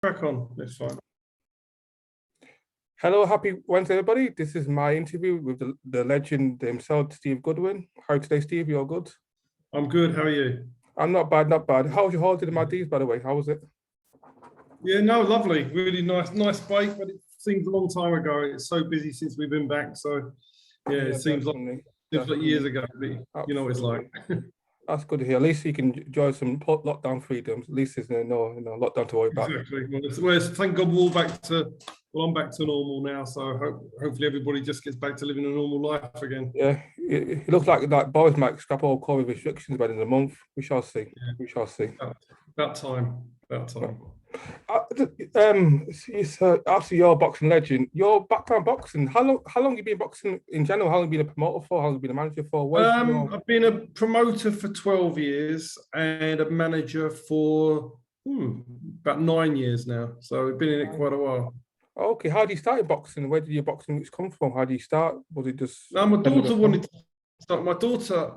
Crack on. It's fine. Hello, happy Wednesday, everybody. This is my interview with the legend himself, Steve Goodwin. How are you today, Steve? You all good? I'm good. How are you? I'm not bad, not bad. How was your holiday in the Maldives, by the way? How was it? Yeah, no, lovely. Really nice break, but it seems a long time ago. It's so busy since we've been back. So, yeah, it seems like years ago. But you know what it's like. That's good to hear. At least you can enjoy some lockdown freedoms. At least there's no lockdown to worry about. Exactly. Well, thank God we're all back to. Well, I'm back to normal now, so hopefully everybody just gets back to living a normal life again. Yeah, it looks like Boris might scrap all COVID restrictions by the end of the month. We shall see. Yeah. We shall see. About time. After your boxing legend, your background boxing, how long have you been boxing in general? How long have you been a promoter for? How long have you been a manager for? I've been a promoter for 12 years and a manager for about 9 years now. So I've been in it quite a while. Okay, how did you start in boxing? Where did your boxing roots come from? How did you start? Was it just? No, my daughter wanted to start. My daughter,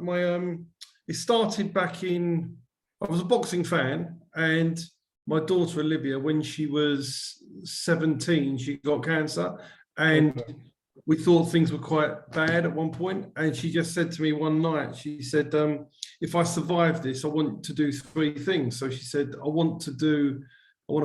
it started back in. I was a boxing fan, and my daughter Olivia, when she was 17, she got cancer, and we thought things were quite bad at one point. And she just said to me one night, she said, "If I survive this, I want to do 3 things." So she said, I want to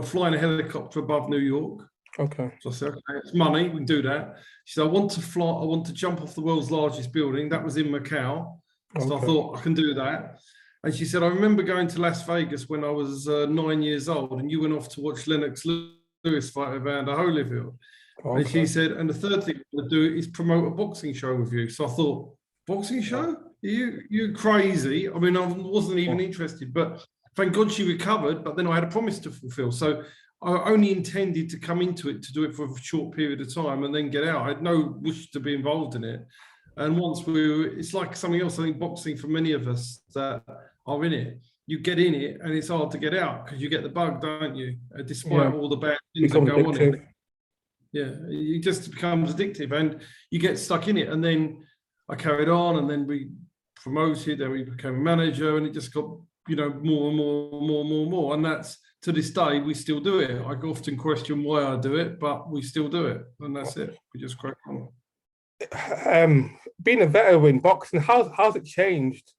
fly in a helicopter above New York. Okay. So I said, okay, it's money, we can do that. She said, I want to jump off the world's largest building. That was in Macau. So I thought, I can do that. And she said, I remember going to Las Vegas when I was 9 years old, and you went off to watch Lennox Lewis fight Evander Holyfield. Okay. And she said, and the third thing I want to do is promote a boxing show with you. So I thought, boxing show? You crazy? I mean, I wasn't even interested, but thank God she recovered, but then I had a promise to fulfill. So I only intended to come into it to do it for a short period of time and then get out. I had no wish to be involved in it. And once it's like something else. I think boxing, for many of us that are in it, you get in it and it's hard to get out because you get the bug, don't you? Despite all the bad things that go on in it. Yeah, it just becomes addictive and you get stuck in it. And then I carried on, and then we promoted, and we became a manager, and it just got, more and more. And that's, to this day, we still do it. I often question why I do it, but we still do it, and that's it. We just crack on. Being a veteran in boxing, how's it changed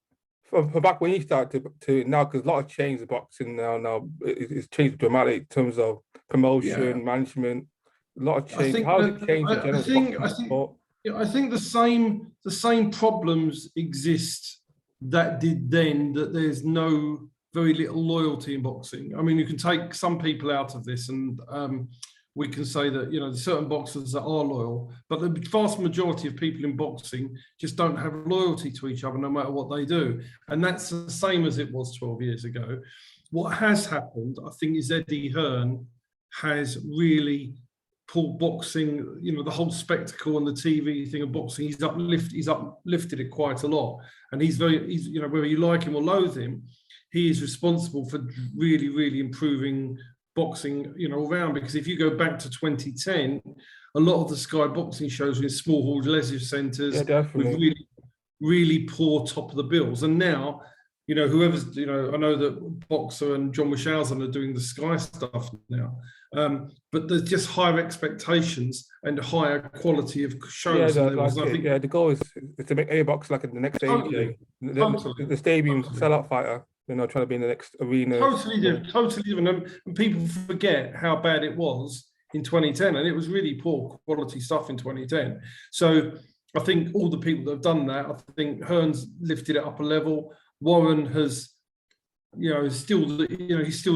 from back when you started to now? Because a lot of change in boxing now. It's changed dramatically in terms of promotion, management. A lot of change. How has it changed in general? I think the same problems exist that did then. That there's very little loyalty in boxing. I mean, you can take some people out of this, and we can say that there's certain boxers that are loyal, but the vast majority of people in boxing just don't have loyalty to each other, no matter what they do. And that's the same as it was 12 years ago. What has happened, I think, is Eddie Hearn has really pulled boxing, the whole spectacle and the TV thing of boxing, he's uplifted it quite a lot. And he's whether you like him or loathe him, he is responsible for really, really improving boxing, all around. Because if you go back to 2010, a lot of the Sky boxing shows were in small hall leisure centres with really, really poor top of the bills. And now, whoever's, I know that Boxer and John Wishausen are doing the Sky stuff now, but there's just higher expectations and higher quality of shows. The goal is to make a box like in the next AJ, the stadium sellout fighter. Trying to be in the next arena. Totally different. And people forget how bad it was in 2010, and it was really poor quality stuff in 2010. So I think all the people that have done that, I think Hearn's lifted it up a level. Warren has, he's still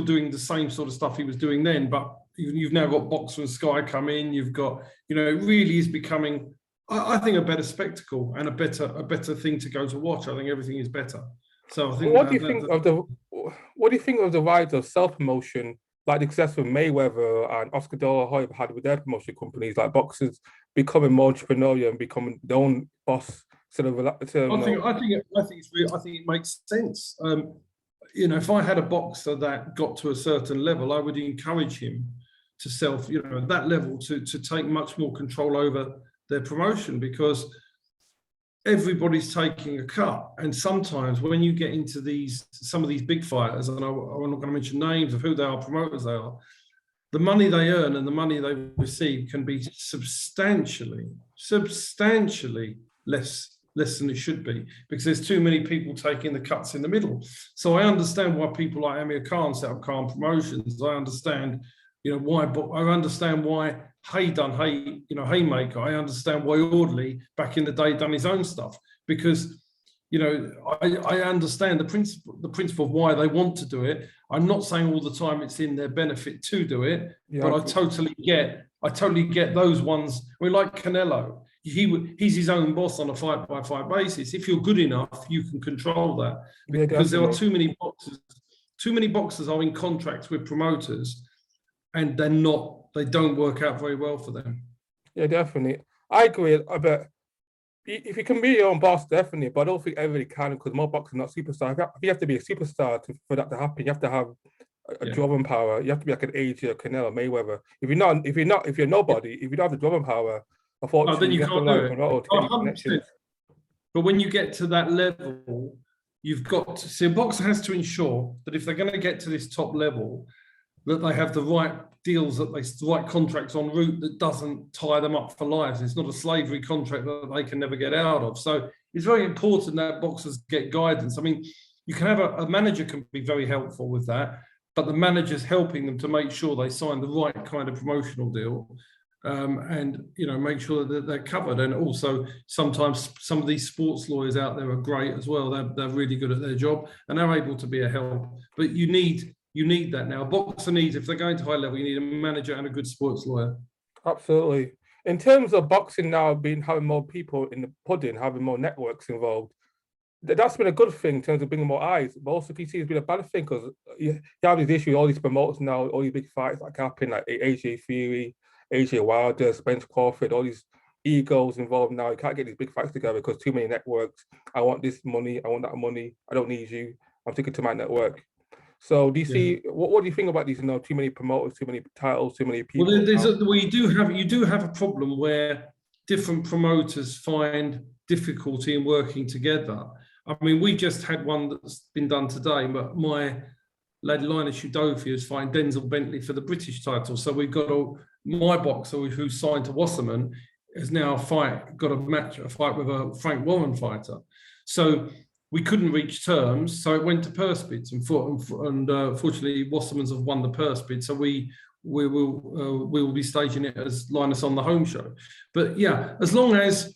doing the same sort of stuff he was doing then, but you've now got Boxer and Sky come in. You've got, it really is becoming, I think, a better spectacle and a better thing to go to watch. I think everything is better. So I think what do you think of the rise of self-promotion, like the success of Mayweather and Oscar De La Hoya had with their promotion companies, like boxers becoming more entrepreneurial and becoming their own boss? I think it makes sense. If I had a boxer that got to a certain level, I would encourage him to at that level to take much more control over their promotion, because everybody's taking a cut. And sometimes when you get into some of these big fighters, and I'm not going to mention names of who they are, promoters they are, the money they earn and the money they receive can be substantially less than it should be, because there's too many people taking the cuts in the middle. So I understand why people like Amir Khan set up Khan Promotions. I understand, why. But I understand why Haymaker. I understand why Audley back in the day done his own stuff, because I understand the principle of why they want to do it. I'm not saying all the time it's in their benefit to do it, but I totally get those ones. I mean, like Canelo, he's his own boss on a fight-by-fight basis. If you're good enough, you can control that, because there are too many boxers. Too many boxers are in contracts with promoters, and they don't work out very well for them. Yeah, definitely. I agree. But if you can be your own boss, definitely. But I don't think everybody can, because more boxers are not superstars. You have to be a superstar for that to happen. You have to have a drawing power. You have to be like an AJ or Canelo, Mayweather. If you're nobody, if you don't have the drawing power, unfortunately, then you can't do it. To get connections. But when you get to that level, you've got to see, a boxer has to ensure that if they're going to get to this top level, that they have the right deals, the right contracts en route that doesn't tie them up for life. It's not a slavery contract that they can never get out of. So it's very important that boxers get guidance. I mean, you can have a manager can be very helpful with that, but the manager's helping them to make sure they sign the right kind of promotional deal, and make sure that they're covered. And also, sometimes some of these sports lawyers out there are great as well. They're really good at their job and they're able to be a help. But you need that now. A boxer needs, if they're going to high level, you need a manager and a good sports lawyer. Absolutely. In terms of boxing now having more people in the pudding, having more networks involved, that's been a good thing in terms of bringing more eyes. But also, PC has been a bad thing, because you have these issues, all these promoters now, all these big fights like happen, like AJ Fury, AJ Wilder, Spence Crawford, all these egos involved now. You can't get these big fights together because too many networks. I want this money, I want that money, I don't need you, I'm sticking to my network. So do you see, what do you think about these, too many promoters, too many titles, too many people? Well, you do have a problem where different promoters find difficulty in working together. I mean, we just had one that's been done today, but my lad Linus Udofi is fighting Denzel Bentley for the British title. So we've got my boxer who's signed to Wasserman has now got a fight with a Frank Warren fighter. So we couldn't reach terms, so it went to purse bids, and fortunately, Wasserman's have won the purse bid. So we will be staging it as Linus on the home show. But yeah, as long as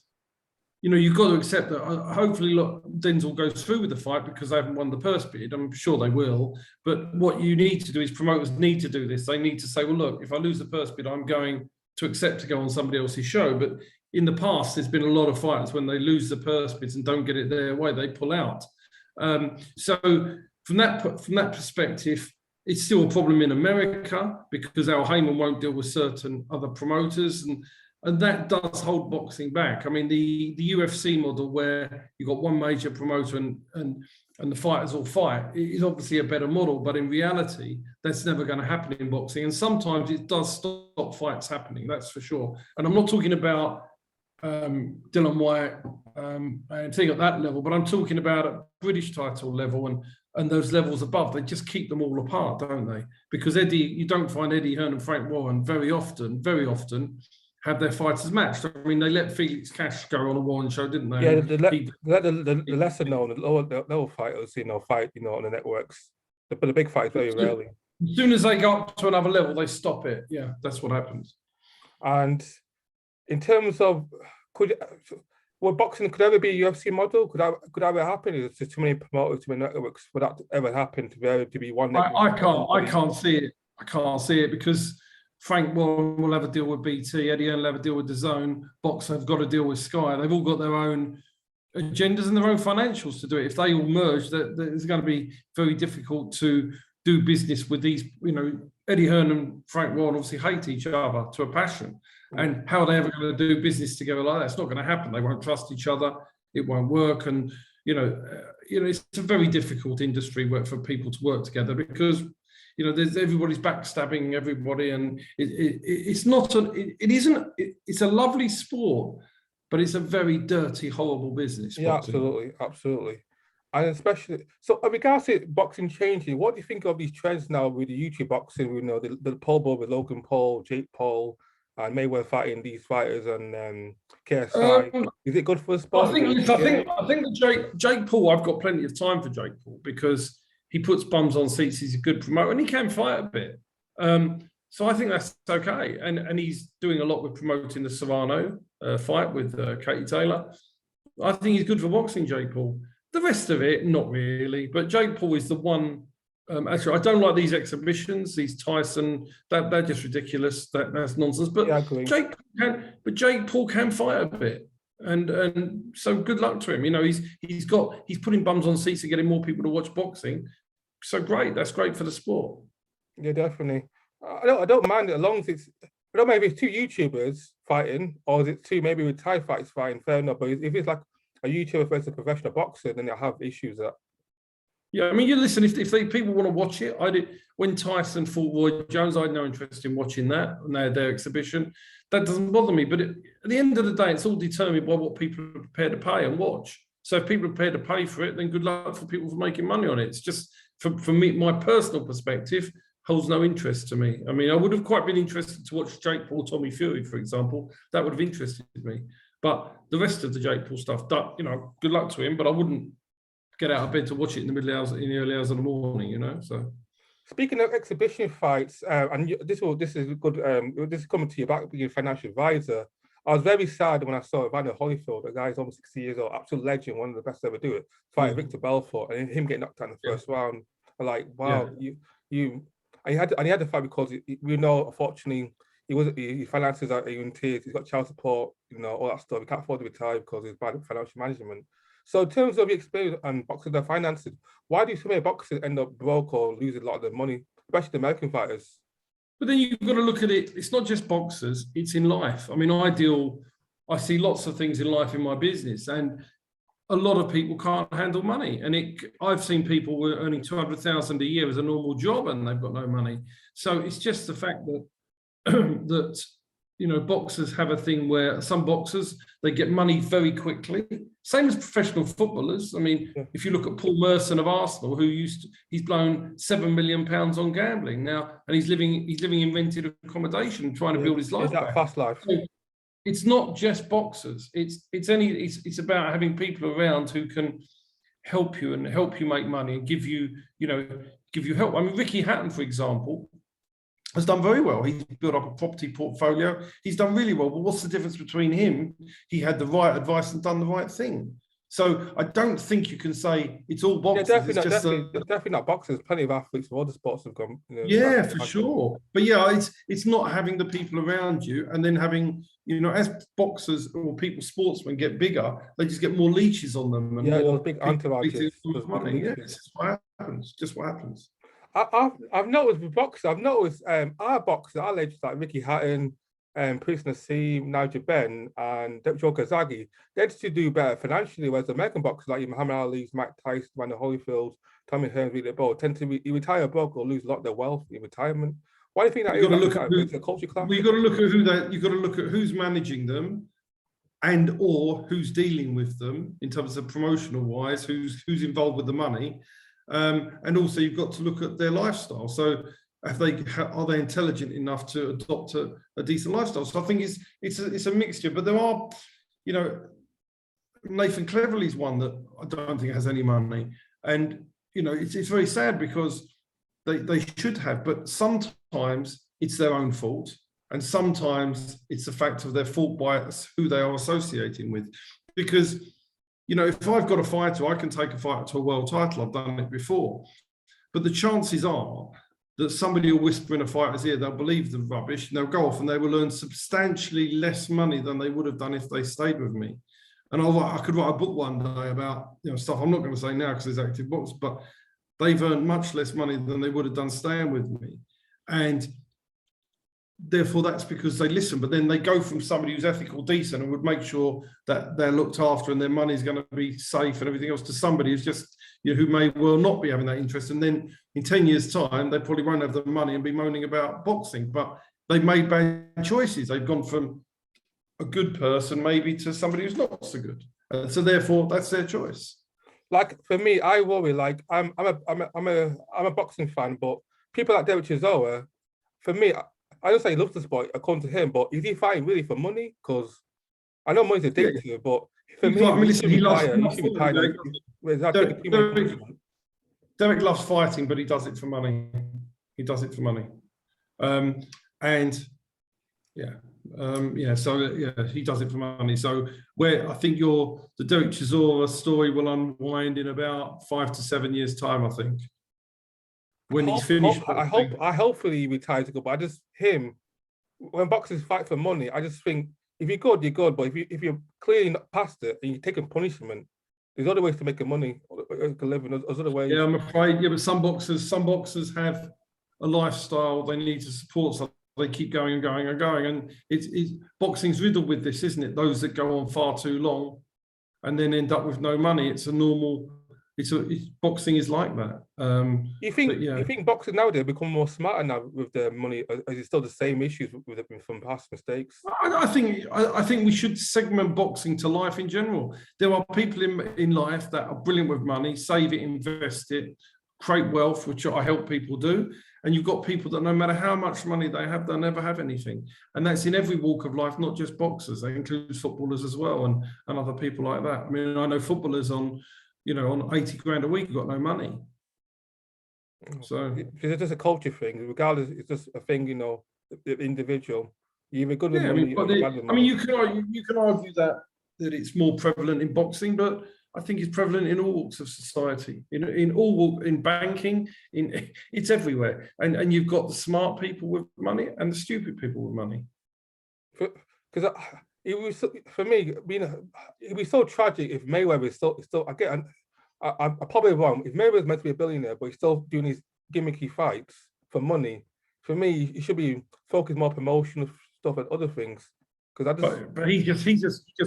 you've got to accept that. Hopefully, Denzel goes through with the fight because they haven't won the purse bid. I'm sure they will. But what you need to do is promoters need to do this. They need to say, well, look, if I lose the purse bid, I'm going to accept to go on somebody else's show. But in the past, there's been a lot of fighters when they lose the purse bids and don't get it their way, they pull out. So from that perspective, it's still a problem in America because Al Heyman won't deal with certain other promoters, and that does hold boxing back. I mean, the UFC model where you've got one major promoter and the fighters all fight is obviously a better model, but in reality, that's never going to happen in boxing. And sometimes it does stop fights happening, that's for sure. And I'm not talking about Dylan White and thing at that level, but I'm talking about a British title level and those levels above. They just keep them all apart, don't they? Because you don't find Eddie Hearn and Frank Warren very often have their fighters matched. I mean, they let Felix Cash go on a Warren show, didn't they? Yeah, the lesser known, the lower fighters, fight, on the networks. But the big fights very rarely. As soon as they go up to another level, they stop it. Yeah, that's what happens. And in terms of, could ever be a UFC model? Could that ever happen? Is there too many promoters, too many networks? Would that ever happen to be one network? I can't see it. I can't see it because Frank Warren will have a deal with BT, Eddie Hearn will have a deal with DAZN, Boxer have got to deal with Sky. They've all got their own agendas and their own financials to do it. If they all merge, it's going to be very difficult to do business with these. Eddie Hearn and Frank Warren obviously hate each other to a passion. And how are they ever going to do business together like that? It's not going to happen. They won't trust each other. It won't work. And, it's a very difficult industry for people to work together because there's everybody's backstabbing everybody, and it's a lovely sport, but it's a very dirty, horrible business. Yeah, absolutely. And especially, so in regards to boxing changing, what do you think of these trends now with the YouTube boxing? You know, the Paul Bowl with Logan Paul, Jake Paul, and Mayweather fighting these fighters and KSI. Is it good for the sport? I think that Jake Paul, I've got plenty of time for Jake Paul because he puts bums on seats. He's a good promoter and he can fight a bit. So I think that's okay. And he's doing a lot with promoting the Serrano fight with Katie Taylor. I think he's good for boxing, Jake Paul. The rest of it, not really. But Jake Paul is the one. Actually, I don't like these exhibitions, these Tyson. They're just ridiculous. That's nonsense. But Yeah, Jake Paul can fight a bit, and so good luck to him. You know, he's putting bums on seats and getting more people to watch boxing. So great. That's great for the sport. Yeah, definitely. I don't mind it as long as it's. I don't know if it's two YouTubers fighting or is it two maybe with Thai fights fighting. Fair enough. But if it's like a YouTuber versus a professional boxer, then they'll have issues that. Yeah, I mean, you listen. If people want to watch it, I did when Tyson fought Roy Jones. I had no interest in watching that and their exhibition. That doesn't bother me. But at the end of the day, it's all determined by what people are prepared to pay and watch. So if people are prepared to pay for it, then good luck for people for making money on it. It's just for me, my personal perspective holds no interest to me. I mean, I would have quite been interested to watch Jake Paul, Tommy Fury, for example. That would have interested me. But the rest of the Jake Paul stuff, you know, good luck to him. But I wouldn't get out of bed to watch it in the early hours of the morning, you know. So, speaking of exhibition fights, and this is good. This is coming to you back being a financial advisor. I was very sad when I saw Evander Holyfield, a guy who's almost 60 years old, absolute legend, one of the best to ever do it, fighting Victor Belfort, and him getting knocked out in the first round. I'm like, wow, and he had to fight because we know, unfortunately, his finances are in tears. He's got child support, you know, all that stuff. He can't afford to retire because he's bad financial management. So in terms of your experience and boxing their finances, why do so many boxers end up broke or losing a lot of their money, especially the American fighters? But then you've got to look at it. It's not just boxers; it's in life. I mean, I see lots of things in life in my business, and a lot of people can't handle money. And I've seen people who are earning 200,000 a year as a normal job, and they've got no money. So it's just the fact that that you know, boxers have a thing where some boxers, they get money very quickly. Same as professional footballers. I mean, if you look at Paul Merson of Arsenal, he's blown £7 million on gambling now, and he's living in rented accommodation, trying to build his life. Is that fast life? So it's not just boxers. It's about having people around who can help you and help you make money and give you help. I mean, Ricky Hatton, for example, has done very well. He's built up a property portfolio. He's done really well. But what's the difference between him? He had the right advice and done the right thing. So I don't think you can say it's all boxers. Yeah, definitely not boxers. Plenty of athletes of other sports have gone. You know, yeah, for sure. But yeah, it's not having the people around you and then having, you know, as boxers or sportsmen get bigger, they just get more leeches on them. And those big entourages. Yeah, it's what happens. Just what happens. I've noticed with boxers, our boxers, our legends like Ricky Hatton, Prince Nassim, Nigel Benn, and Joe Kazagi, they tend to do better financially, whereas the American boxers like Muhammad Ali's, Mike Tyson, Evander Holyfield, Tommy Hearns, they both tend to retire broke or lose a lot of their wealth in retirement. Why do you think that you've got is? To look at the culture class? Well, you've got to look at you've got to look at who's managing them, and or who's dealing with them in terms of promotional wise, who's involved with the money. And also you've got to look at their lifestyle. So are they intelligent enough to adopt a decent lifestyle? So I think it's a mixture. But there are, you know, Nathan Cleverley's one that I don't think has any money, and you know it's very sad because they should have. But sometimes it's their own fault, and sometimes it's the fact of their fault by who they are associating with, because. You know, if I've got a fighter, I can take a fighter to a world title. I've done it before. But the chances are that somebody will whisper in a fighter's ear, they'll believe the rubbish, and they'll go off and they will earn substantially less money than they would have done if they stayed with me. And I could write a book one day about, you know, stuff I'm not going to say now because there's active books, but they've earned much less money than they would have done staying with me. And therefore, that's because they listen, but then they go from somebody who's ethical, decent, and would make sure that they're looked after and their money's going to be safe and everything else, to somebody who's just, you know, who may well not be having that interest. And then in 10 years' time, they probably won't have the money and be moaning about boxing. But they've made bad choices. They've gone from a good person maybe to somebody who's not so good. So therefore, that's their choice. like for me, I worry. Like I'm a boxing fan, but people like Derek Chisora, for me, I don't say he loves the sport according to him, but is he fighting really for money? Because I know money's Yeah, addictive, but for he's me, like, I mean, he listen, should he loves retire. He should retire. Now. Derek, Without taking too many Derek, punishment. Derek loves fighting, but he does it for money. He does it for money. And yeah, so yeah, he does it for money. So where I think the Derek Chisora story will unwind in about 5 to 7 years' time, I think. When he's finished. I hopefully he retires to go, but I just him when boxers fight for money, I just think if you're good, you're good. But if you're clearly not past it and you're taking punishment, there's other ways to make money, to live. There's other ways. Yeah, I'm afraid. Yeah, but some boxers have a lifestyle they need to support, so they keep going and going and going. And it's boxing's riddled with this, isn't it? Those that go on far too long and then end up with no money. It's a normal. Boxing is like that. You think boxers nowadays become more smarter now with their money? Is it still the same issues with from past mistakes? I think we should segment boxing to life in general. There are people in life that are brilliant with money, save it, invest it, create wealth, which I help people do. And you've got people that no matter how much money they have, they'll never have anything. And that's in every walk of life, not just boxers. That includes footballers as well and other people like that. I mean, I know footballers on 80 grand a week, you've got no money. So it's just a culture thing, regardless, it's just a thing, the individual. You're either good with money or bad with money. I mean, you can argue that it's more prevalent in boxing, but I think it's prevalent in all walks of society, in banking, it's everywhere. And you've got the smart people with money and the stupid people with money. Because it was, for me, it'd be so tragic if Mayweather is still I'm probably wrong. If Mayweather's meant to be a billionaire, but he's still doing these gimmicky fights for money, for me, he should be focused more promotional stuff and other things. But he just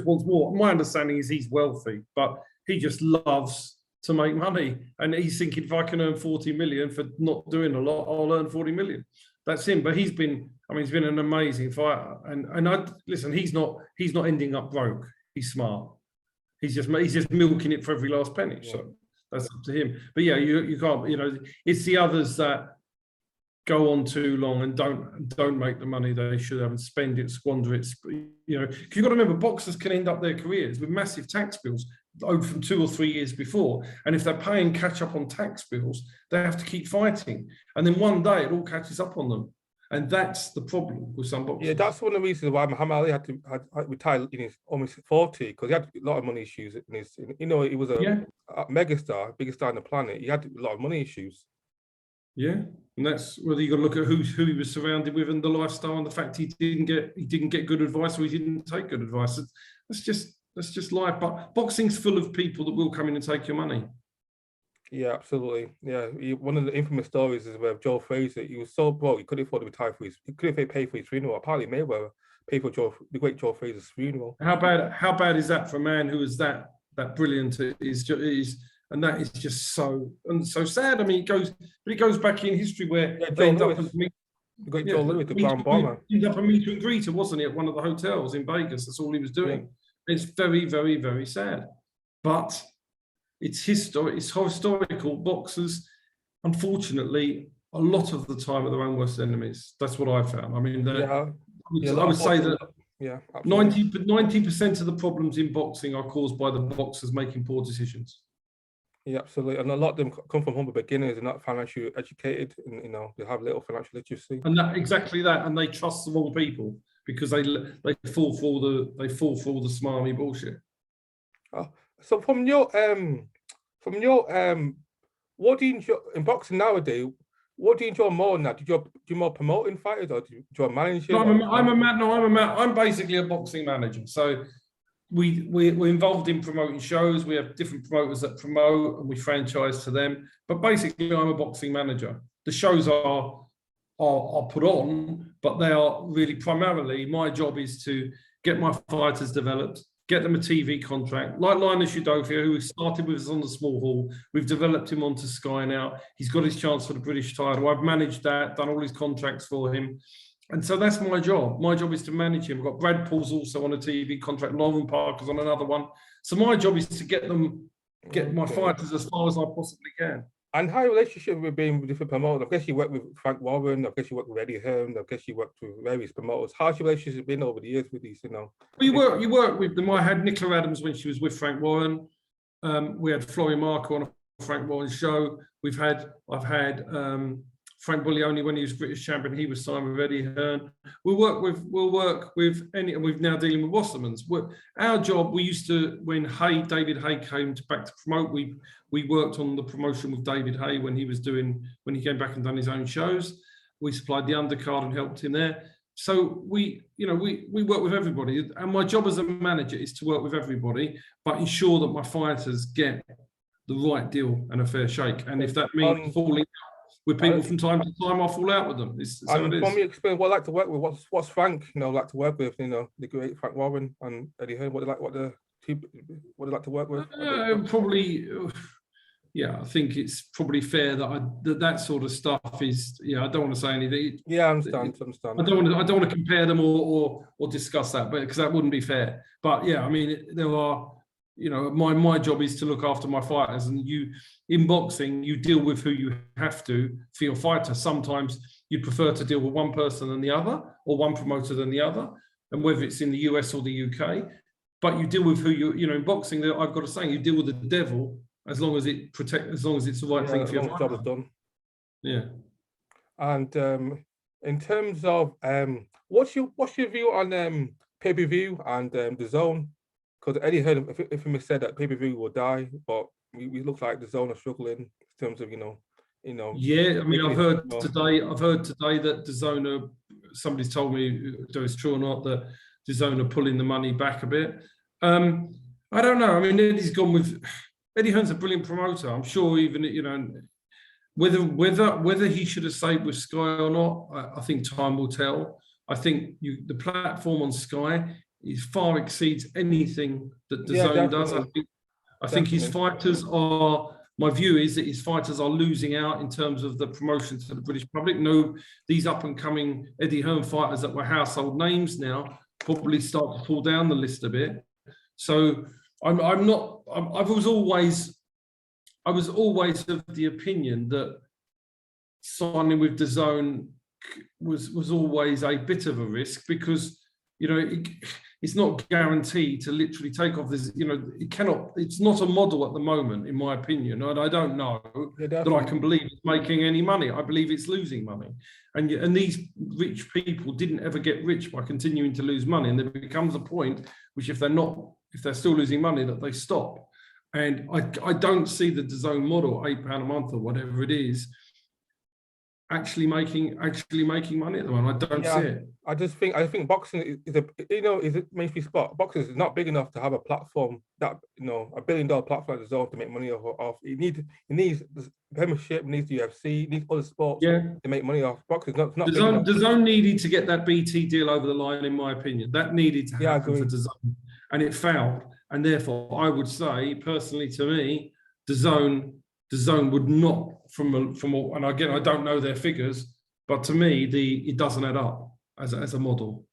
wants more. My understanding is he's wealthy, but he just loves to make money, and he's thinking, if I can earn 40 million for not doing a lot, I'll earn 40 million. That's him. But he's been an amazing fighter, and listen, he's not ending up broke. He's smart. He's just milking it for every last penny. Yeah. So that's up to him. But yeah, you can't. It's the others that go on too long and don't make the money they should have and spend it, squander it. Because you've got to remember, boxers can end up their careers with massive tax bills owed from 2 or 3 years before. And if they're paying catch up on tax bills, they have to keep fighting. And then one day it all catches up on them. And that's the problem with some boxers. Yeah, that's one of the reasons why Muhammad Ali had retired in his almost 40, because he had a lot of money issues. He was a megastar, biggest star on the planet. He had a lot of money issues. Yeah, and that's whether you got to look at who he was surrounded with and the lifestyle and the fact he didn't get good advice or he didn't take good advice. That's just life. But boxing's full of people that will come in and take your money. Yeah, absolutely. Yeah, one of the infamous stories is where Joe Frazier, he was so broke he couldn't afford to retire he couldn't pay for his funeral. Apparently Mayweather paid for the great Joe Frazier's funeral. How bad is that for a man who is that brilliant? And that is just so sad. I mean, it goes back in history where they end up Joe Louis, the Brown Bomber. He ended up a meet and greeter, wasn't he, at one of the hotels in Vegas? That's all he was doing. Yeah. It's very, very, very sad. But it's historical. Boxers, unfortunately, a lot of the time are their own worst enemies. That's what I found. I mean, I would say that 90% of the problems in boxing are caused by the boxers making poor decisions. Yeah, absolutely. And a lot of them come from humble beginners and not financially educated, and they have little financial literacy. And exactly that, and they trust the wrong people because they fall for all the smarmy bullshit. Oh, so from your what do you enjoy in boxing nowadays? What do you enjoy more now? Do you more promoting fighters or do you enjoy managing? I'm basically a boxing manager. So we're involved in promoting shows. We have different promoters that promote and we franchise to them. But basically, I'm a boxing manager. The shows are put on, but they are really primarily, my job is to get my fighters developed, get them a TV contract. Like Linus Udofia, who started with us on the small hall, we've developed him onto Sky now. He's got his chance for the British title. I've managed that, done all his contracts for him. And so that's my job. My job is to manage him. I've got Brad Paul's also on a TV contract. Lauren Parker's on another one. So my job is to get them get my Okay. fighters as far as I possibly can. And how your relationship with being with different promoters? I guess you work with Frank Warren, I guess you work with Eddie Hearn, I guess you worked with various promoters. How's your relationship been over the years with these, you know? Well, you work with them. I had Nicola Adams when she was with Frank Warren. We had Florian Marco on a Frank Warren show. I've had Frank Buglioni when he was British champion. He was signed with Eddie Hearn. We'll work with any. We're now dealing with Wassermans. Our job. We used to, when David Hay came back to promote. We worked on the promotion with David Hay when he came back and done his own shows. We supplied the undercard and helped him there. So we work with everybody, and my job as a manager is to work with everybody, but ensure that my fighters get the right deal and a fair shake. And if that means falling out with people from time to time, I'll fall out with them. From your experience, what I like to work with, what's Frank, like to work with, the great Frank Warren and Eddie Hearn, what they like to work with? Probably. Yeah, I think it's probably fair that sort of stuff is. Yeah, I don't want to say anything. Yeah, I understand. I don't want to compare them or discuss that, but because that wouldn't be fair. But yeah, I mean, there are. My job is to look after my fighters, and in boxing, you deal with who you have to for your fighter. Sometimes you prefer to deal with one person than the other, or one promoter than the other, and whether it's in the US or the UK, but you deal with who in boxing. I've got to say, you deal with the devil. As long as it's the right thing for your job is done. Yeah. And in terms of what's your view on pay-per-view and the zone? Because Eddie Hearn, if he said that pay-per-view will die, but we look like the zone are struggling in terms of Yeah, I mean, I've heard today that DAZN, somebody's told me whether it's true or not, that DAZN are pulling the money back a bit. I don't know. I mean, Eddie Hearn's a brilliant promoter. I'm sure even, whether he should have stayed with Sky or not, I think time will tell. I think the platform on Sky far exceeds anything that DAZN does. I think his fighters my view is that his fighters are losing out in terms of the promotion to the British public. No, these up and coming Eddie Hearn fighters that were household names now probably start to pull down the list a bit. So I was always of the opinion that signing with DAZN was always a bit of a risk, because it's not guaranteed to literally take off this. It's not a model at the moment, in my opinion, and I don't know that I can believe it's making any money. I believe it's losing money, and these rich people didn't ever get rich by continuing to lose money, and there becomes a point which, if they're still losing money, that they stop. And I don't see the DAZN model, £8 a month or whatever it is, actually making money at the moment. I don't see it. I think boxing is a mainstream sport. Boxing is not big enough to have a platform that $1 billion platform like DAZN to make money off. It needs the Premiership, needs the UFC, needs other sports to make money off. Boxing is not DAZN needed to get that BT deal over the line, in my opinion. That needed to happen for DAZN, and it failed. And therefore, I would say, personally, to me, DAZN would not, and again, I don't know their figures, but to me, it doesn't add up as a model.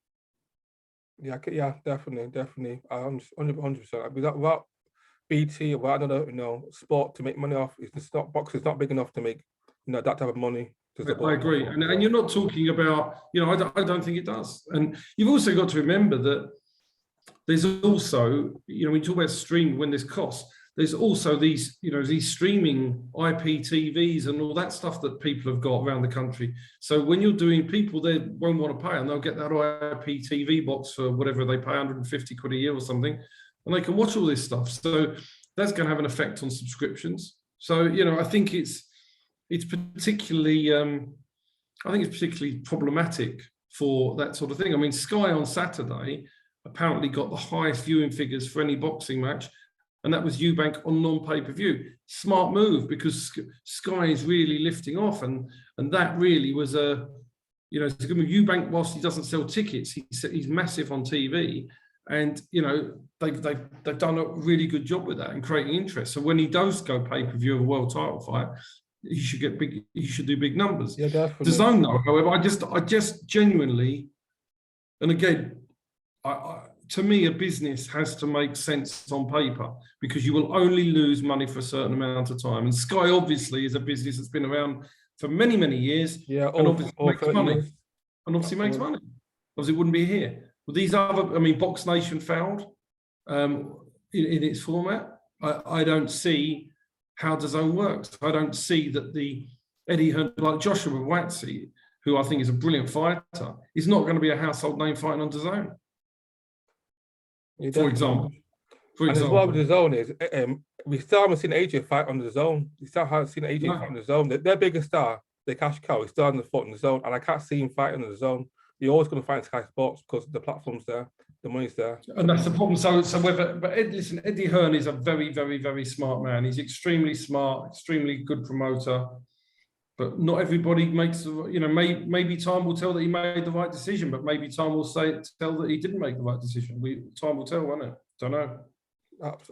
Yeah, definitely. 100%. Without BT, without another sport to make money off, it's not, boxing is not big enough to make that type of money. I agree, and you're not talking about, I don't think it does. And you've also got to remember that there's also, when you talk about streaming, when there's costs, there's also these streaming IPTVs and all that stuff that people have got around the country. So when you're doing, people, they won't want to pay, and they'll get that IPTV box for whatever they pay, 150 quid a year or something, and they can watch all this stuff. So that's going to have an effect on subscriptions. So, I think it's particularly, problematic for that sort of thing. I mean, Sky on Saturday apparently got the highest viewing figures for any boxing match, and that was Eubank on non-pay-per-view. Smart move, because Sky is really lifting off, and that really was it's a good move. Eubank, whilst he doesn't sell tickets, he's massive on TV, and they've done a really good job with that and creating interest. So when he does go pay-per-view of a world title fight, he should do big numbers. Yeah, definitely. DAZN, though, however, I just genuinely, and again, to me, a business has to make sense on paper, because you will only lose money for a certain amount of time. And Sky obviously is a business that's been around for many, many years. Yeah, and obviously over makes 30 money. years. And obviously makes money. Otherwise, it wouldn't be here. Well, these other, I mean, Box Nation failed in its format. I don't see how DAZN works. I don't see that the Eddie Hearn, like Joshua Watsy, who I think is a brilliant fighter, is not going to be a household name fighting on DAZN. For example. And as well with DAZN is, we still haven't seen AJ fight on DAZN. We still haven't seen AJ fight on DAZN. Their biggest star, the cash cow, is still on the foot in DAZN, and I can't see him fighting on DAZN. You're always going to find Sky Sports because the platform's there, the money's there. And that's the problem. So whether, but listen, Eddie Hearn is a very, very, very smart man. He's extremely smart, extremely good promoter. But not everybody makes, maybe time will tell that he made the right decision, but maybe time will tell that he didn't make the right decision. Time will tell, won't it? Don't know.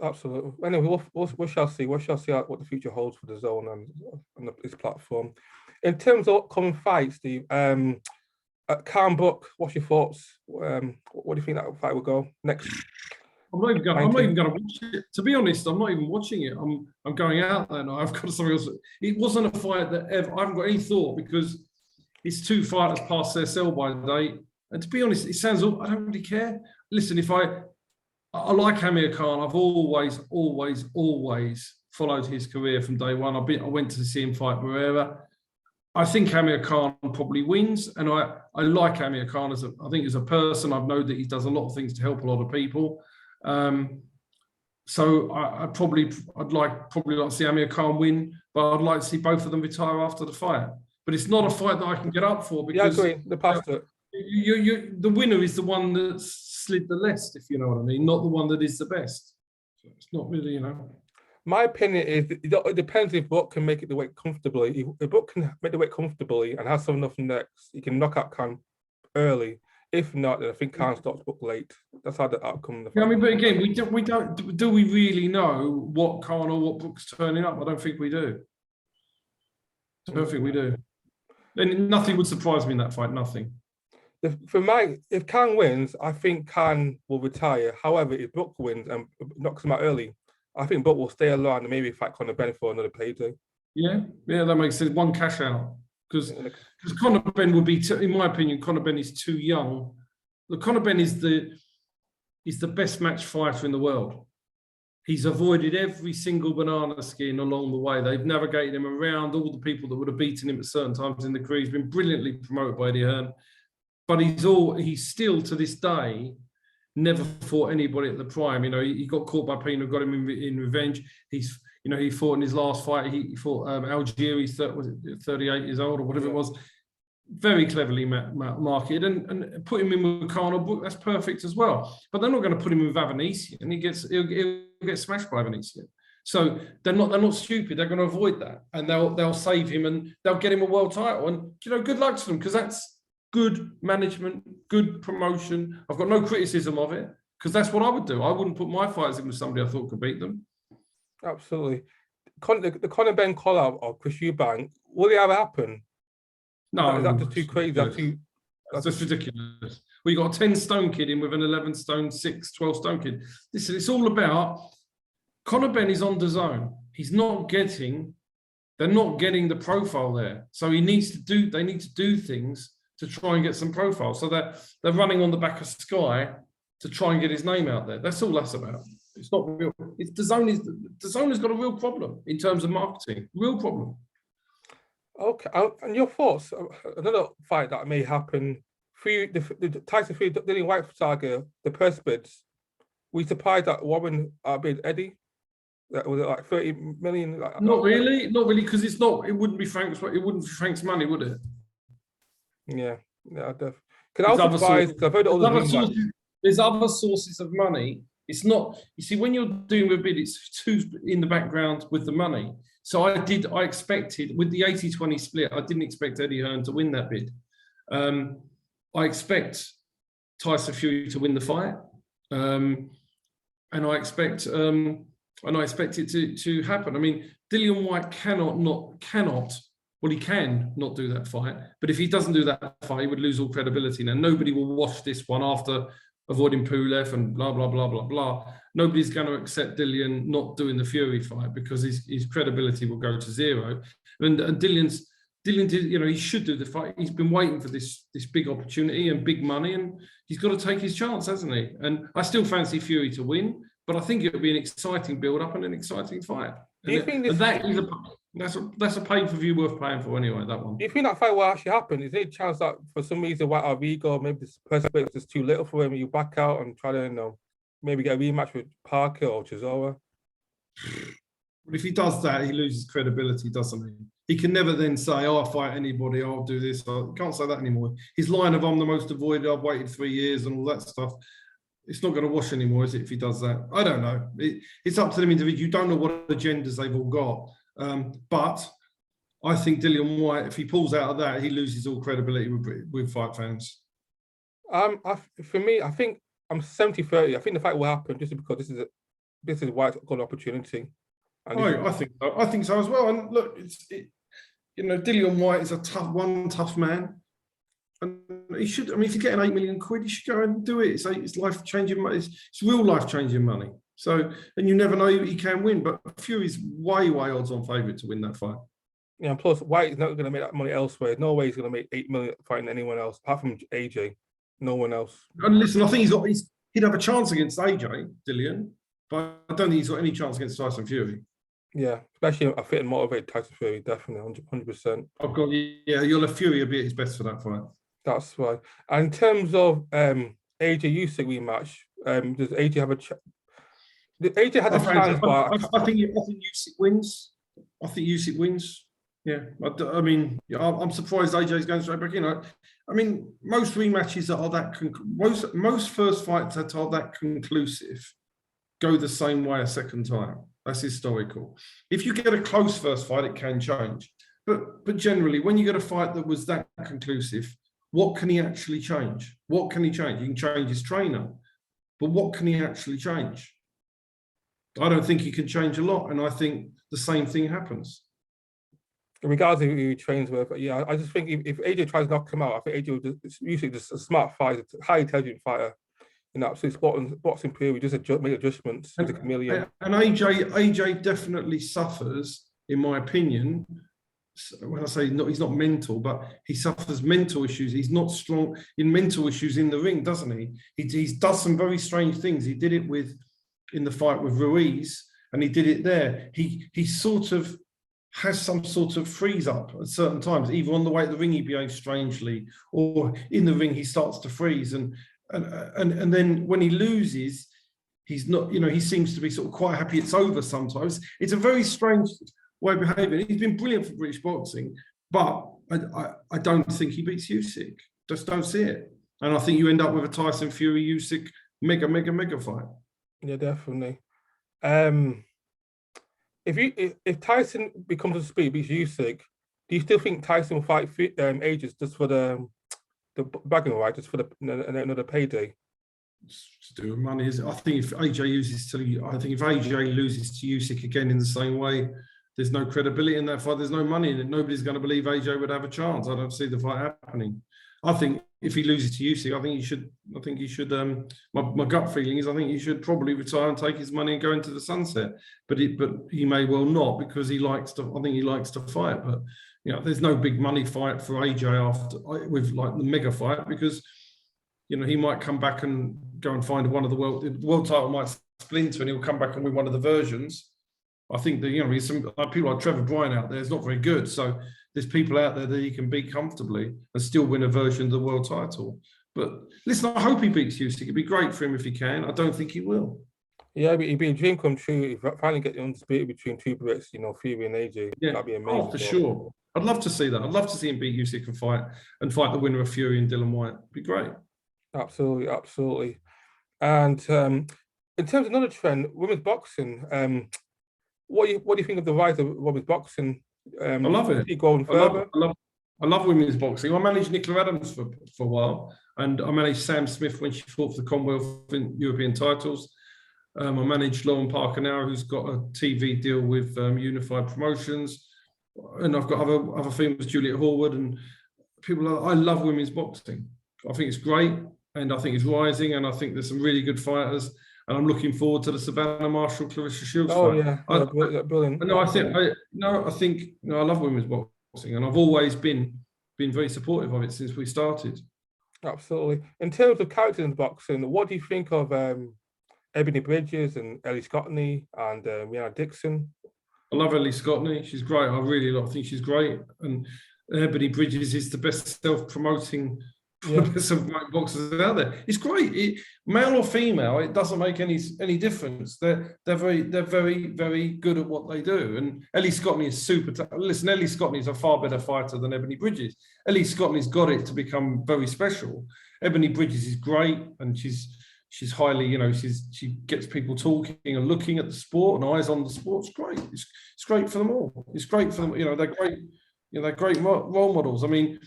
Absolutely. Anyway, we shall see. We shall see what the future holds for DAZN and this platform. In terms of upcoming fights, Steve, Khan Book, what's your thoughts? What do you think that fight will go next? I'm not even going to watch it. To be honest, I'm not even watching it. I'm going out there now. I've got something else. It wasn't a fight that I haven't got any thought, because it's two fighters past their sell-by date. And to be honest, it sounds, I don't really care. Listen, I like Amir Khan. I've always followed his career from day one. I went to see him fight Barrera. I think Amir Khan probably wins, and I like Amir Khan as I think as a person. I've known that he does a lot of things to help a lot of people. So I'd probably like to see Amir Khan win, but I'd like to see both of them retire after the fight. But it's not a fight that I can get up for, because I agree. The pastor. The winner is the one that's slid the least, if you know what I mean, not the one that is the best. So it's not really, My opinion is it depends if Book can make it the weight comfortably. If Book can make the weight comfortably and has some nothing next, he can knock out Khan early. If not, then I think Khan stops Book late. That's how the outcome. Yeah, I mean, but again, we don't. Do we really know what Khan or what Book's turning up? I don't think we do. I don't think we do. And nothing would surprise me in that fight. Nothing. If Khan wins, I think Khan will retire. However, if Book wins and knocks him out early, I think Book will stay alive and maybe fight Conor Benn for another payday. Yeah, that makes sense. One cash out. Because Conor Benn would be, in my opinion, Conor Benn is too young. Look, Conor Benn is the best match fighter in the world. He's avoided every single banana skin along the way. They've navigated him around all the people that would have beaten him at certain times in the career. He's been brilliantly promoted by Eddie Hearn. But he's still, to this day, never fought anybody at the prime. He got caught by Pino, got him in revenge. He fought in his last fight. He fought Algier. He's 38 years old or whatever it was. Very cleverly marketed, and put him in with Khan or Book. That's perfect as well. But they're not going to put him with Avanesian, and he'll get smashed by Avanesian. So they're not stupid. They're going to avoid that, and they'll save him, and they'll get him a world title. And good luck to them, because that's good management, good promotion. I've got no criticism of it, because that's what I would do. I wouldn't put my fighters in with somebody I thought could beat them. Absolutely. The Conor Benn call-out of Chris Eubank, will it ever happen? No. That's just too crazy. That's just ridiculous. We got a 10 stone kid in with an 11 stone, 6, 12 stone kid. Listen, it's all about, Conor Benn is on DAZN. They're not getting the profile there. So they need to do things to try and get some profile. So they're running on the back of Sky to try and get his name out there. That's all that's about. It's not real. DAZN has got a real problem in terms of marketing. Real problem. Okay, and your thoughts? Another fight that may happen for you, the Tyson Fury, Dillian White saga, the purse bids. We surprised that Warren bid Eddie. That was like 30 million. Not really, because it's not. It wouldn't be Frank's. It wouldn't be Frank's money, would it? Yeah, definitely. Because I was surprised. I've heard there's other sources of money. It's not. You see, when you're doing a bid, it's two in the background with the money. So I expected, with the 80-20 split, I didn't expect Eddie Hearn to win that bid. I expect Tyson Fury to win the fight. And I expect it to happen. I mean, Dillian White he can not do that fight. But if he doesn't do that fight, he would lose all credibility. Now, nobody will watch this one after avoiding Pulev and blah, blah, blah, blah, blah. Nobody's going to accept Dillian not doing the Fury fight because his credibility will go to zero. And Dillian did, he should do the fight. He's been waiting for this big opportunity and big money, and he's got to take his chance, hasn't he? And I still fancy Fury to win, but I think it'll be an exciting build-up and an exciting fight. Do you think this? That's a pay-per-view worth paying for anyway, that one. Do you think that fight will actually happen? Is there a chance that for some reason White Arvigo, maybe this press is just too little for him, you back out and try to, maybe get a rematch with Parker or Chisora? But if he does that, he loses credibility, doesn't he? He can never then say, "Oh, I'll fight anybody, I'll do this." I can't say that anymore. His line of "I'm the most avoided, I've waited 3 years," and all that stuff, it's not going to wash anymore, is it, if he does that? I don't know. It's up to them individually. You don't know what agendas they've all got. But I think Dillian Whyte, if he pulls out of that, he loses all credibility with fight fans. For me, I think I'm 70-30. I think the fight will happen just because this is White's got an opportunity. I think so. I think so as well. And look, Dillian Whyte is a tough man. And he should, if you're getting £8 million, you should go and do it. It's life-changing money. It's real life-changing money. So, and you never know, he can win, but Fury's way odds-on favourite to win that fight. Yeah, and plus White is not going to make that money elsewhere. No way he's going to make $8 million fighting anyone else, apart from AJ. No one else. And listen, I think he'd have a chance against AJ, Dillian, but I don't think he's got any chance against Tyson Fury. Yeah, especially a fit and motivated Tyson Fury, definitely, 100%. You'll have Fury be at his best for that fight. That's right. And in terms of AJ Usyk rematch, does AJ have a chance? AJ had a chance, but I think Usyk wins. I think Usyk wins. Yeah, I'm surprised AJ's going straight back in. Most rematches that are that most first fights that are that conclusive go the same way a second time. That's historical. If you get a close first fight, it can change. But generally, when you get a fight that was that conclusive, what can he actually change? What can he change? He can change his trainer, but what can he actually change? I don't think he can change a lot, and I think the same thing happens. Regardless of who he trains with, yeah, I just think if AJ tries to knock him out, I think AJ will usually just a smart fighter, highly intelligent fighter, absolute boxing period, just make adjustments. He's a chameleon. And AJ definitely suffers, in my opinion. When I say he's not mental, but he suffers mental issues. He's not strong in mental issues in the ring, doesn't he? He does some very strange things. He did it in the fight with Ruiz, and he did it there. He sort of has some sort of freeze up at certain times. Either on the way to the ring, he behaves strangely, or in the ring, he starts to freeze. And then when he loses, he's not, he seems to be sort of quite happy it's over sometimes. It's a very strange way of behaving. He's been brilliant for British boxing, but I don't think he beats Usyk. Just don't see it. And I think you end up with a Tyson Fury Usyk mega fight. Yeah, definitely. If Tyson becomes a speed, beats Usyk, do you still think Tyson will fight ages just for the bragging right, just for another payday? To do with money, is it? I think if AJ loses to Usyk again in the same way, there's no credibility in that fight. There's no money in it. Nobody's going to believe AJ would have a chance. I don't see the fight happening. I think if he loses to Usyk, I think he should. My gut feeling is I think he should probably retire and take his money and go into the sunset. But he may well not, because I think he likes to fight. But there's no big money fight for AJ with like the mega fight, because he might come back and go and find one of the world title might splinter, and he'll come back and win one of the versions. I think that there's some people like Trevor Bryan out there is not very good. So there's people out there that he can beat comfortably and still win a version of the world title. But listen, I hope he beats Usyk. It'd be great for him if he can. I don't think he will. Yeah, it'd be a dream come true if finally get the undisputed between two Brits, Fury and AJ. Yeah. That'd be amazing. Oh, for sure. I'd love to see that. I'd love to see him beat Usyk and fight the winner of Fury and Dillian Whyte. It'd be great. Absolutely. And in terms of another trend, women's boxing, what do you think of the rise of women's boxing? I love it. Going further? I love women's boxing. I managed Nicola Adams for a while, and I managed Sam Smith when she fought for the Commonwealth and European titles. I managed Lauren Parker now, who's got a TV deal with Unified Promotions, and I've got other females, Juliet Horwood, and people. I love women's boxing. I think it's great. and I think he's rising, and I think there's some really good fighters, and I'm looking forward to the Savannah Marshall Clarissa Shields Oh fight. yeah, brilliant. I think I love women's boxing, and I've always been very supportive of it since we started. Absolutely. In terms of characters in boxing, what do you think of Ebony Bridges and Ellie Scottney and Rihanna Dixon? I love Ellie Scottney. She's great. I really think she's great. And Ebony Bridges is the best self-promoting boxers out there. It's great. Male or female, it doesn't make any difference. They're very good at what they do. And Ellie Scottney is listen, Ellie Scottney is a far better fighter than Ebony Bridges. Ellie Scottney's got it to become very special. Ebony Bridges is great, and she's highly, she gets people talking and looking at the sport and eyes on the sport. It's great. It's great for them all. It's great for them. They're great. They're great role models. I mean,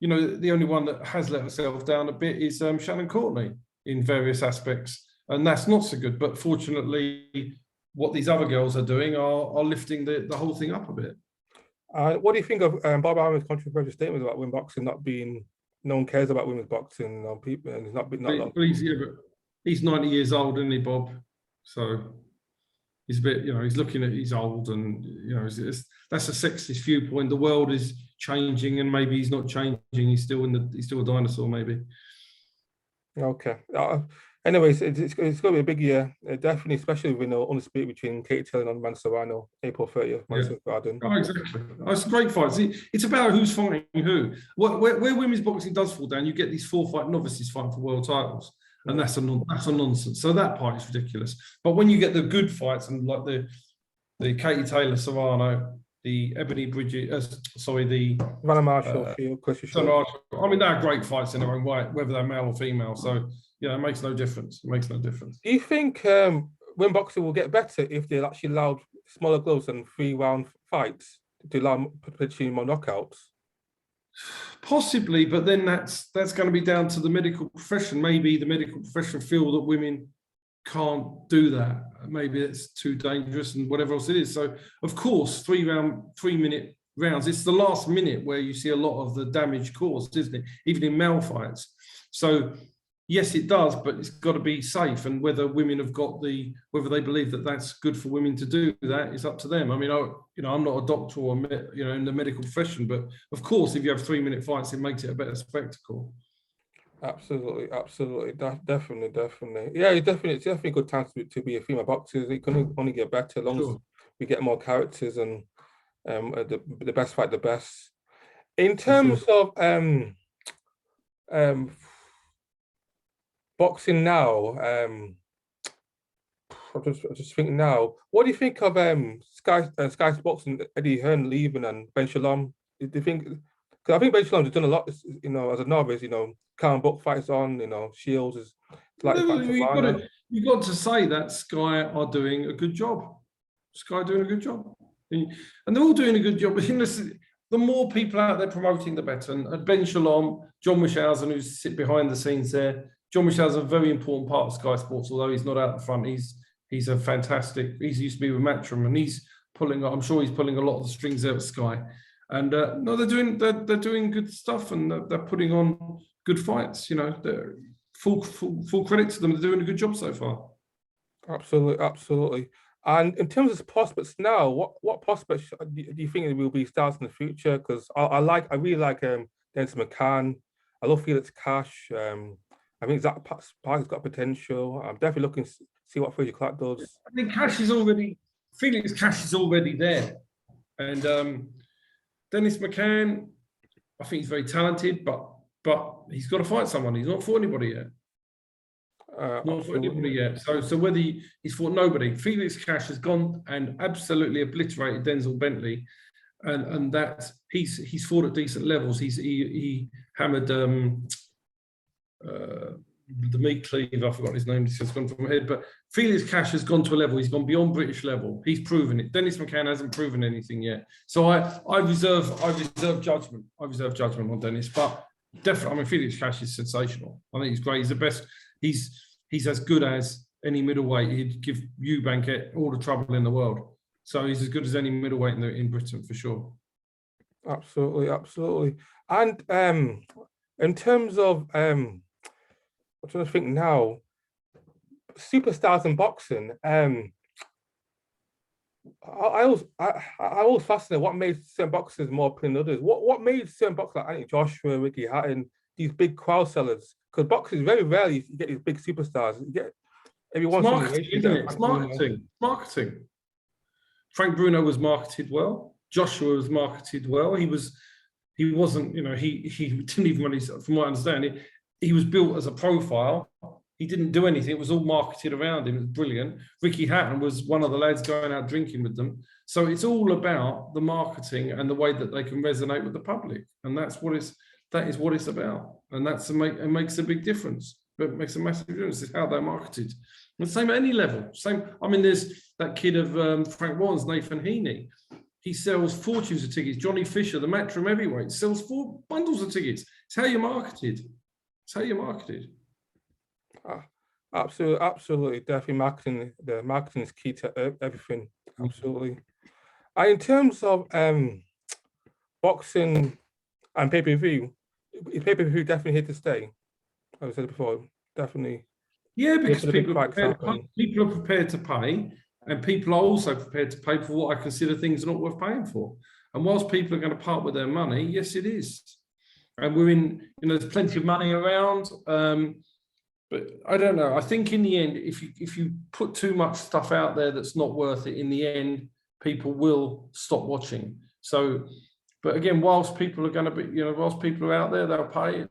the only one that has let herself down a bit is Shannon Courtney in various aspects, and that's not so good. But fortunately, what these other girls are doing are lifting the whole thing up a bit. What do you think of Bob Arum's controversial statement about women's boxing not being? No one cares about women's boxing. People, and it's not. He's 90 years old, isn't he, Bob? So he's a bit, he's looking at, he's old, and that's a sexist viewpoint. The world is changing, and maybe he's not changing. He's still a dinosaur, maybe. Okay. Anyways, it's going to be a big year, definitely, especially with undisputed between Katie Taylor and Amanda Serrano, April 30th, Madison Garden. Oh, exactly. It's a great fight. It's about who's fighting who. Where women's boxing does fall down, you get these 4-fight novices fighting for world titles. And that's a nonsense. So that part is ridiculous. But when you get the good fights, and like the Katie Taylor Serrano, the Ebony Bridges, the Savannah Marshall, I mean, they're great fights in their own right, whether they're male or female. So it makes no difference. It makes no difference. Do you think women boxing will get better if they actually allowed smaller gloves and 3-round fights to allow potentially more knockouts? Possibly, but then that's going to be down to the medical profession. Maybe the medical profession feel that women can't do that. Maybe it's too dangerous and whatever else it is. So, of course, 3-minute rounds, it's the last minute where you see a lot of the damage caused, isn't it? Even in male fights. So, yes, it does, but it's got to be safe. And whether women have got whether they believe that that's good for women to do that is up to them. I mean, I'm not a doctor or, in the medical profession, but of course, if you have 3-minute fights, it makes it a better spectacle. Absolutely, definitely. Yeah, it's definitely a good time to be a female boxer. It can only get better as long as we get more characters and the best fight the best. In terms of boxing now, I'm just thinking now. What do you think of Sky Sports and Eddie Hearn leaving and Ben Shalom? Do you think? Because I think Ben Shalom has done a lot, as a novice. Can't book fights on. Shields is like. You've got to say that Sky are doing a good job. Sky doing a good job, and they're all doing a good job. The more people out there promoting, the better. And Ben Shalom, John Wishausen, who's sit behind the scenes there. John Wishausen is a very important part of Sky Sports, although he's not out the front. He's a fantastic. He's used to be with Matchroom, and he's pulling. I'm sure he's pulling a lot of the strings out of Sky. And no, they're doing good stuff, and they're putting on good fights. They're full credit to them. They're doing a good job so far. Absolutely. And in terms of prospects now, what prospects do you think will be stars in the future? Because I really like Dennis McCann. I love Felix Cash. I think Zach Parker's got potential. I'm definitely looking to see what Fraser Clark does. I think Felix Cash is already there. And Dennis McCann, I think he's very talented, but he's got to fight someone. He's not fought anybody yet. Not fought anybody yet. So whether he's fought nobody, Felix Cash has gone and absolutely obliterated Denzel Bentley, and that he's fought at decent levels. He hammered the meat cleaver. I forgot his name. This has gone from my head. But Felix Cash has gone to a level. He's gone beyond British level. He's proven it. Dennis McCann hasn't proven anything yet. So I reserve judgment. I reserve judgment on Dennis, but definitely, I mean, Felix Cash is sensational. I think he's great. He's the best. He's as good as any middleweight. He'd give Eubank all the trouble in the world. So he's as good as any middleweight in Britain for sure. Absolutely. And in terms of I'm trying to think now. Superstars in boxing. I always fascinated what made certain boxers more appealing than others. What made certain boxers like Anthony Joshua, Ricky Hatton, these big crowd sellers? Because boxing is very rarely you get these big superstars. You get every It's once in a marketing, generation. isn't it? It's marketing. Marketing. Frank Bruno was marketed well. Joshua was marketed well. He wasn't, he didn't even really, from what I understand, he was built as a profile. He didn't do anything. It was all marketed around him. It was brilliant. Ricky Hatton was one of the lads going out drinking with them. So it's all about the marketing and the way that they can resonate with the public. And that is what it's about. And it makes a big difference. It makes a massive difference. It's how they're marketed. And the same at any level. There's that kid of Frank Warren's, Nathan Heaney. He sells fortunes of tickets. Johnny Fisher, the Matchroom heavyweight, sells 4 bundles of tickets. It's how you're marketed. It's how you're marketed. Absolutely, definitely marketing. The marketing is key to everything. Absolutely. In terms of boxing and pay-per-view, is pay-per-view definitely here to stay? As I said before, definitely. Yeah, because people are prepared to pay, and people are also prepared to pay for what I consider things not worth paying for. And whilst people are going to part with their money, yes, it is. And we're in, there's plenty of money around. But I don't know. I think in the end, if you put too much stuff out there that's not worth it, in the end, people will stop watching. So, but again, whilst people are going to be, whilst people are out there, they'll pay.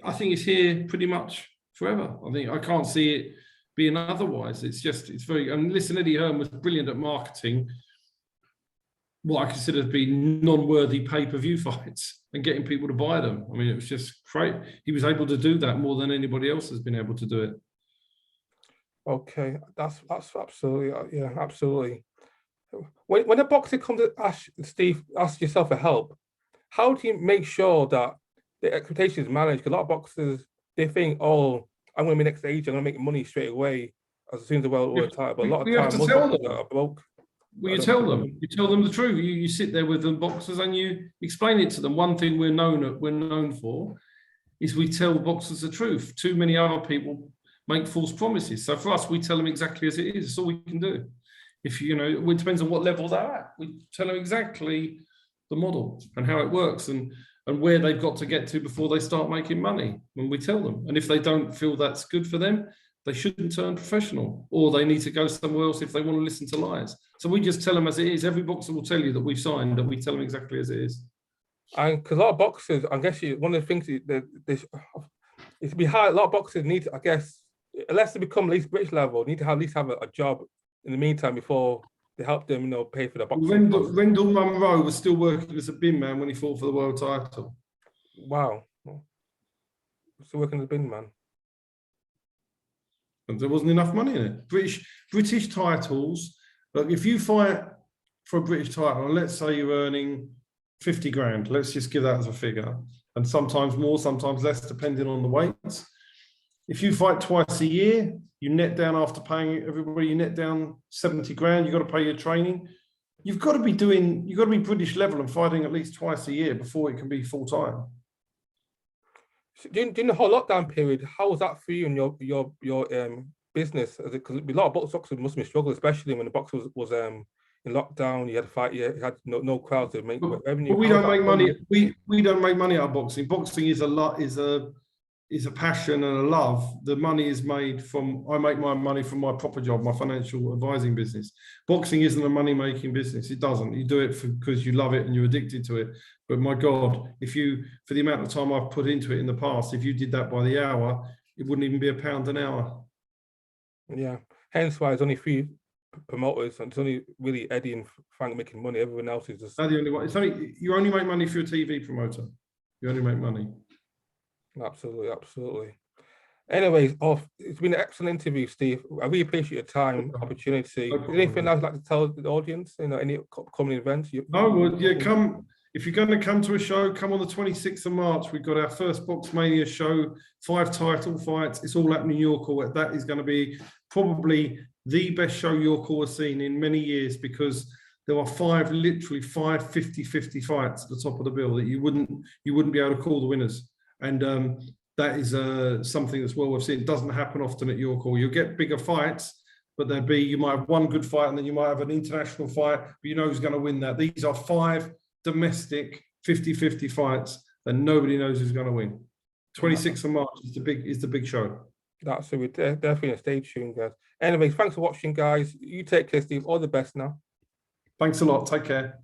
I think it's here pretty much forever. I can't see it being otherwise. It's very. And listen, Eddie Hearn was brilliant at marketing what I consider to be non-worthy pay-per-view fights and getting people to buy them. I mean, it was just great. He was able to do that more than anybody else has been able to do it. Okay, that's absolutely, yeah, absolutely. When a boxer comes to ask yourself for help, how do you make sure that the expectations are managed? Because a lot of boxers, they think, oh, I'm going to be next age, I'm going to make money straight away as soon as the world title. But a lot of times, most boxers are broke. Well, you tell them the truth. You sit there with the boxers and you explain it to them. One thing we're known for is we tell boxers the truth. Too many other people make false promises. So for us, we tell them exactly as it is. That's all we can do. It depends on what level they're at. We tell them exactly the model and how it works and where they've got to get to before they start making money when we tell them. And if they don't feel that's good for them, they shouldn't turn professional, or they need to go somewhere else if they want to listen to lies. So we just tell them as it is. Every boxer will tell you that we've signed, that we tell them exactly as it is. And because a lot of boxers, I guess one of the things it's be hard. A lot of boxers need, I guess, unless they become at least British level, need to at least have a job in the meantime before they help them, pay for the boxing. Rendell Munro was still working as a bin man when he fought for the world title. Wow, still working as a bin man. And there wasn't enough money in it. British titles. Look, if you fight for a British title, and let's say you're earning 50 grand, let's just give that as a figure, and sometimes more, sometimes less, depending on the weights. If you fight twice a year, you net down, after paying everybody, you net down 70 grand. You've got to pay your training. You've got to be British level and fighting at least twice a year before it can be full time. During the whole lockdown period, how was that for you and your business? Because a lot of boxers must be struggling, especially when the box was in lockdown. You had to fight. You had no crowd to make revenue. But we don't make money. We don't make money out of boxing. Boxing is a passion and a love. The money is made from. I make my money from my proper job, my financial advising business. Boxing isn't a money-making business. It doesn't. You do it because you love it and you're addicted to it. But my God, for the amount of time I've put into it in the past, if you did that by the hour, it wouldn't even be £1 an hour. Yeah. Hence why there's only 3 promoters, and it's only really Eddie and Frank making money. Everyone else is just. That's the only one. You only make money if you're a TV promoter. You only make money. Absolutely. Anyways, it's been an excellent interview, Steve. I really appreciate your time, opportunity. Is there anything else you'd like to tell the audience? Any upcoming events? Come. If you're going to come to a show, come on the 26th of March. We've got our first Box Mania show, 5 title fights. It's all happening in York Hall. That is going to be probably the best show York Hall has seen in many years, because there are literally five 50-50 fights at the top of the bill that you wouldn't be able to call the winners. And that is something that's well worth seeing. It doesn't happen often at York Hall. You'll get bigger fights, but you might have one good fight and then you might have an international fight, but you know who's going to win that. These are 5 domestic 50-50 fights that nobody knows who's going to win. 26th of March is the big show. That's so we're definitely stay tuned, guys. Anyways, thanks for watching, guys. You take care, Steve. All the best now. Thanks a lot. Take care.